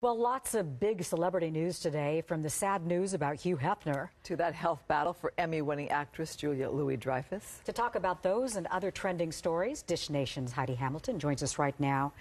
Well, lots of big celebrity news today, from the sad news about Hugh Hefner to that health battle for Emmy-winning actress Julia Louis-Dreyfus. To talk about those and other trending stories, Dish Nation's Heidi Hamilton joins us right now.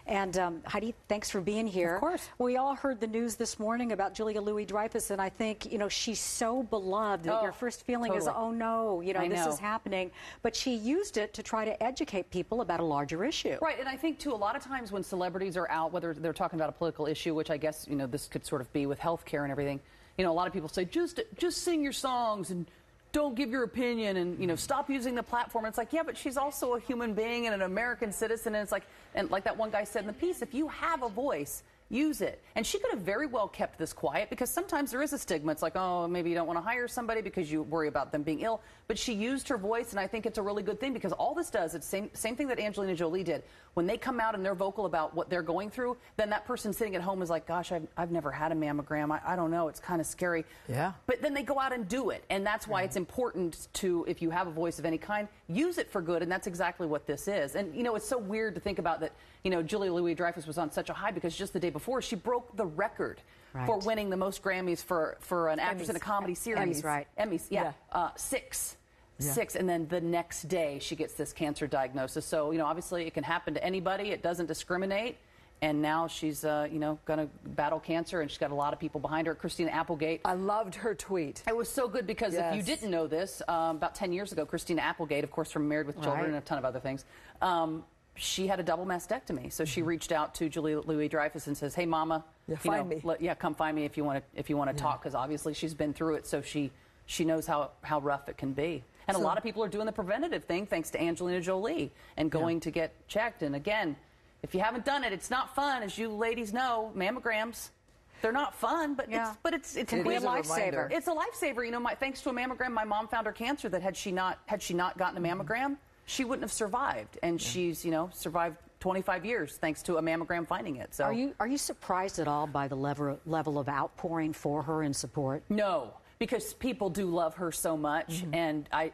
And Heidi, thanks for being here. Of course. We all heard the news this morning about Julia Louis-Dreyfus, and I think, she's so beloved that your first feeling is, oh no, this is happening. But she used it to try to educate people about a larger issue. Right, and I think, too, a lot of times when celebrities are out, whether they're talking about a political issue, which I guess, this could sort of be with health care and everything, a lot of people say, just sing your songs and don't give your opinion and, stop using the platform. And it's like, yeah, but she's also a human being and an American citizen. And it's like, and like that one guy said in the piece, if you have a voice, use it. And she could have very well kept this quiet, because sometimes there is a stigma. It's like, oh, maybe you don't want to hire somebody because you worry about them being ill. But she used her voice, and I think it's a really good thing, because all this does, it's the same thing that Angelina Jolie did. When they come out and they're vocal about what they're going through, then that person sitting at home is like, gosh, I've never had a mammogram. I don't know. It's kind of scary. Yeah. But then they go out and do it. And that's why it's important to, if you have a voice of any kind, use it for good. And that's exactly what this is. And, it's so weird to think about that, Julia Louis-Dreyfus was on such a high, because just the day before, she broke the record for winning the most Grammys for an actress in a comedy series. Emmys, right. Emmys, yeah. Six. And then the next day she gets this cancer diagnosis. So, obviously it can happen to anybody. It doesn't discriminate. And now she's, going to battle cancer, and she's got a lot of people behind her. Christina Applegate. I loved her tweet. It was so good, because if you didn't know this, about 10 years ago, Christina Applegate, of course, from Married with Children and a ton of other things, she had a double mastectomy. So she reached out to Julia Louis-Dreyfus and says, hey, Mama, find me. Come find me if you want to talk, because obviously she's been through it, so she knows how rough it can be. And a lot of people are doing the preventative thing thanks to Angelina Jolie and going to get checked. And again, if you haven't done it, it's not fun. As you ladies know, mammograms, they're not fun, but it's a lifesaver. It's a lifesaver. Thanks to a mammogram, my mom found her cancer that had she not gotten a mammogram, she wouldn't have survived. And she's, survived 25 years thanks to a mammogram finding it. So are you surprised at all by the level of outpouring for her and support? No. Because people do love her so much, and I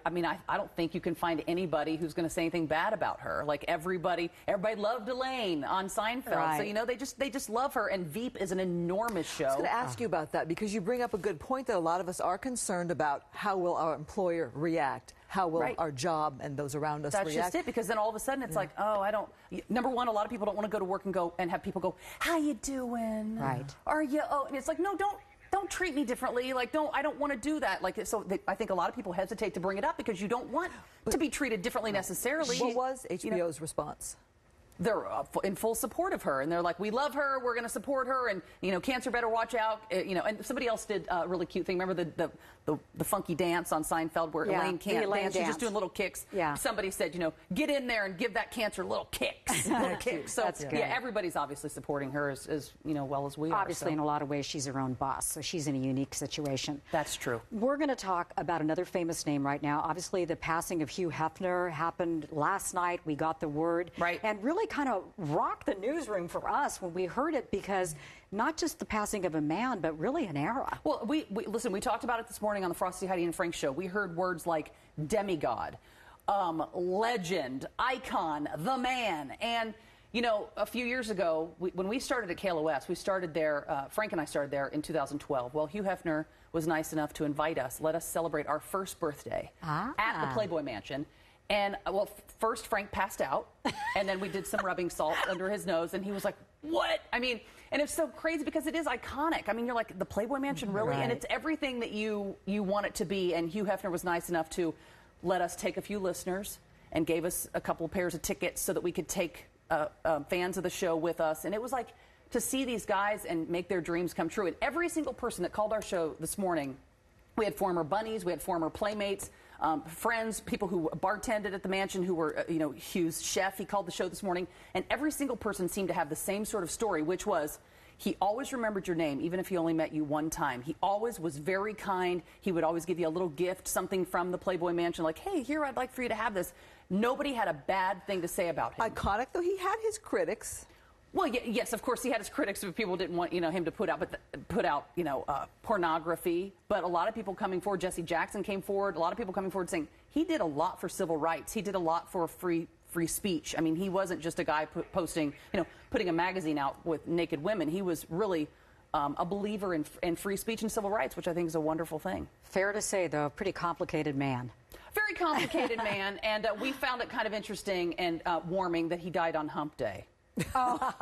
don't think you can find anybody who's going to say anything bad about her. Like everybody loved Elaine on Seinfeld, so they just love her. And Veep is an enormous show. I was going to ask you about that, because you bring up a good point that a lot of us are concerned about. How will our employer react? How will our job and those around us react? That's just it, because then all of a sudden it's like, oh, I don't. Number one, a lot of people don't want to go to work and have people go, how you doing? Right. Are you? Oh, and it's like, no, don't treat me differently. Like, I don't want to do that. Like, so I think a lot of people hesitate to bring it up, because you don't want to be treated differently necessarily. What was HBO's response? They're in full support of her, and they're like, we love her, we're going to support her, and cancer better watch out. And somebody else did a really cute thing. Remember the funky dance on Seinfeld where Elaine can't dance, she's just doing little kicks. Yeah. Somebody said, get in there and give that cancer little kicks. Little kicks. So that's good. Yeah, everybody's obviously supporting her as well as we are. Obviously, in a lot of ways, she's her own boss, so she's in a unique situation. That's true. We're going to talk about another famous name right now. Obviously, the passing of Hugh Hefner happened last night. We got the word. Right. And really kind of rocked the newsroom for us when we heard it, because not just the passing of a man, but really an era. Well, listen, we talked about it this morning on the Frosty, Heidi, and Frank show. We heard words like demigod, legend, icon, the man. And, a few years ago, when we started at KLOS, we started there, Frank and I started there in 2012. Well, Hugh Hefner was nice enough to invite us, let us celebrate our first birthday at the Playboy Mansion. And, first Frank passed out, and then we did some rubbing salt under his nose, and he was like, what? And it's so crazy, because it is iconic. You're like, the Playboy Mansion, really? Right. And it's everything that you want it to be. And Hugh Hefner was nice enough to let us take a few listeners and gave us a couple of pairs of tickets so that we could take fans of the show with us. And it was like to see these guys and make their dreams come true. And every single person that called our show this morning, we had former bunnies, we had former playmates, friends, people who bartended at the mansion, who were, Hugh's chef. He called the show this morning, and every single person seemed to have the same sort of story, which was he always remembered your name, even if he only met you one time. He always was very kind. He would always give you a little gift, something from the Playboy Mansion, like, hey, here, I'd like for you to have this. Nobody had a bad thing to say about him. Iconic, though. He had his critics. Well, yes, of course, he had his critics if people didn't want, him to put out, pornography. But a lot of people coming forward, Jesse Jackson came forward, a lot of people coming forward saying he did a lot for civil rights. He did a lot for free free speech. I mean, he wasn't just a guy posting, putting a magazine out with naked women. He was really a believer in free speech and civil rights, which I think is a wonderful thing. Fair to say, though, a pretty complicated man. Very complicated man, and we found it kind of interesting and warming that he died on Hump Day. Oh,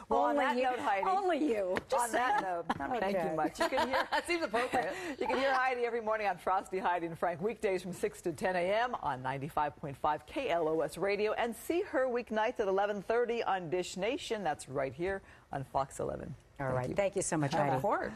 well, on that note, Heidi. Only you. On that note, thank you much. You can hear. That seems appropriate. You can hear Heidi every morning on Frosty, Heidi, and Frank, weekdays from 6 to 10 a.m. on 95.5 KLOS Radio, and see her weeknights at 11:30 on Dish Nation. That's right here on Fox 11. All right. Thank you so much, Heidi. Of course.